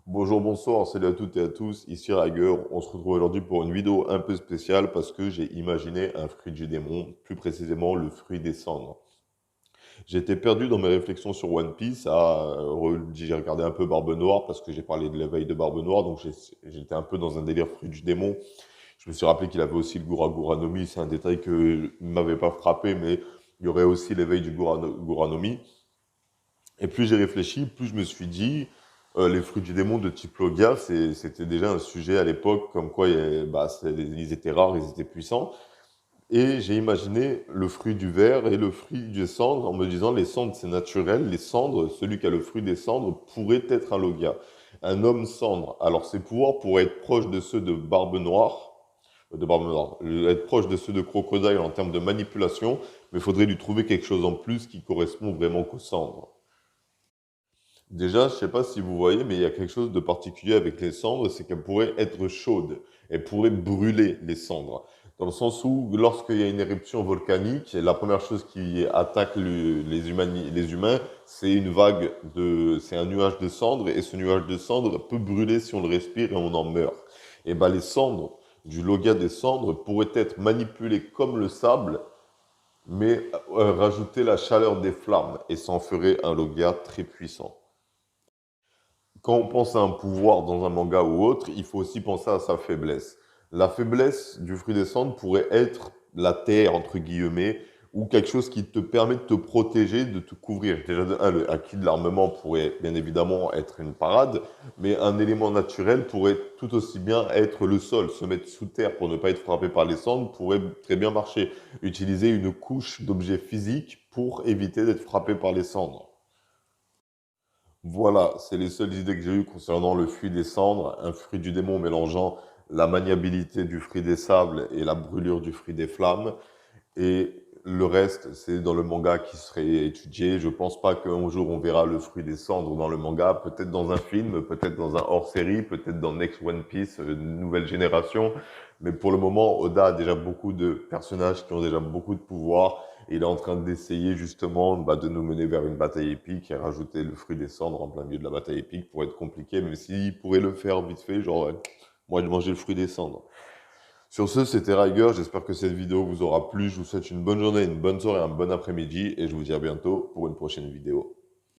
Bonjour, bonsoir, salut à toutes et à tous, ici Rager. On se retrouve aujourd'hui pour une vidéo un peu spéciale parce que j'ai imaginé un fruit du démon, plus précisément le fruit des cendres. J'étais perdu dans mes réflexions sur One Piece, j'ai regardé un peu Barbe Noire parce que j'ai parlé de l'éveil de Barbe Noire, donc j'étais un peu dans un délire fruit du démon. Je me suis rappelé qu'il avait aussi le Gura no Mi, c'est un détail que ne m'avait pas frappé, mais il y aurait aussi l'éveil du Gura no Mi. Et plus j'ai réfléchi, plus je me suis dit, les fruits du démon de type Logia, c'était déjà un sujet à l'époque, comme quoi ils étaient rares, ils étaient puissants. Et j'ai imaginé le fruit du verre et le fruit des cendres en me disant, les cendres c'est naturel, les cendres, celui qui a le fruit des cendres pourrait être un Logia, un homme cendre. Alors ses pouvoirs pourraient être proches de ceux de Barbe Noire, être proches de ceux de Crocodile en termes de manipulation, mais il faudrait lui trouver quelque chose en plus qui correspond vraiment qu'aux cendres. Déjà, je sais pas si vous voyez, mais il y a quelque chose de particulier avec les cendres, c'est qu'elles pourraient être chaudes. Elles pourraient brûler les cendres. Dans le sens où, lorsqu'il y a une éruption volcanique, la première chose qui attaque les humains, c'est un nuage de cendres, et ce nuage de cendres peut brûler si on le respire et on en meurt. Et ben, les cendres du Logia des cendres pourraient être manipulées comme le sable, mais rajouter la chaleur des flammes, et ça en ferait un Logia très puissant. Quand on pense à un pouvoir dans un manga ou autre, il faut aussi penser à sa faiblesse. La faiblesse du fruit des cendres pourrait être la terre, entre guillemets, ou quelque chose qui te permet de te protéger, de te couvrir. Déjà, de un, le acquis de l'armement pourrait bien évidemment être une parade, mais un élément naturel pourrait tout aussi bien être le sol. Se mettre sous terre pour ne pas être frappé par les cendres pourrait très bien marcher. Utiliser une couche d'objets physiques pour éviter d'être frappé par les cendres. Voilà, c'est les seules idées que j'ai eues concernant le fruit des cendres, un fruit du démon mélangeant la maniabilité du fruit des sables et la brûlure du fruit des flammes. Et le reste, c'est dans le manga qui serait étudié. Je pense pas qu'un jour on verra le fruit des cendres dans le manga, peut-être dans un film, peut-être dans un hors-série, peut-être dans Next One Piece, nouvelle génération. Mais pour le moment, Oda a déjà beaucoup de personnages qui ont déjà beaucoup de pouvoir. Et il est en train d'essayer justement de nous mener vers une bataille épique et rajouter le fruit des cendres en plein milieu de la bataille épique pour être compliqué, même s'il pourrait le faire vite fait, genre, moi, de manger le fruit des cendres. Sur ce, c'était Riger. J'espère que cette vidéo vous aura plu. Je vous souhaite une bonne journée, une bonne soirée, un bon après-midi et je vous dis à bientôt pour une prochaine vidéo.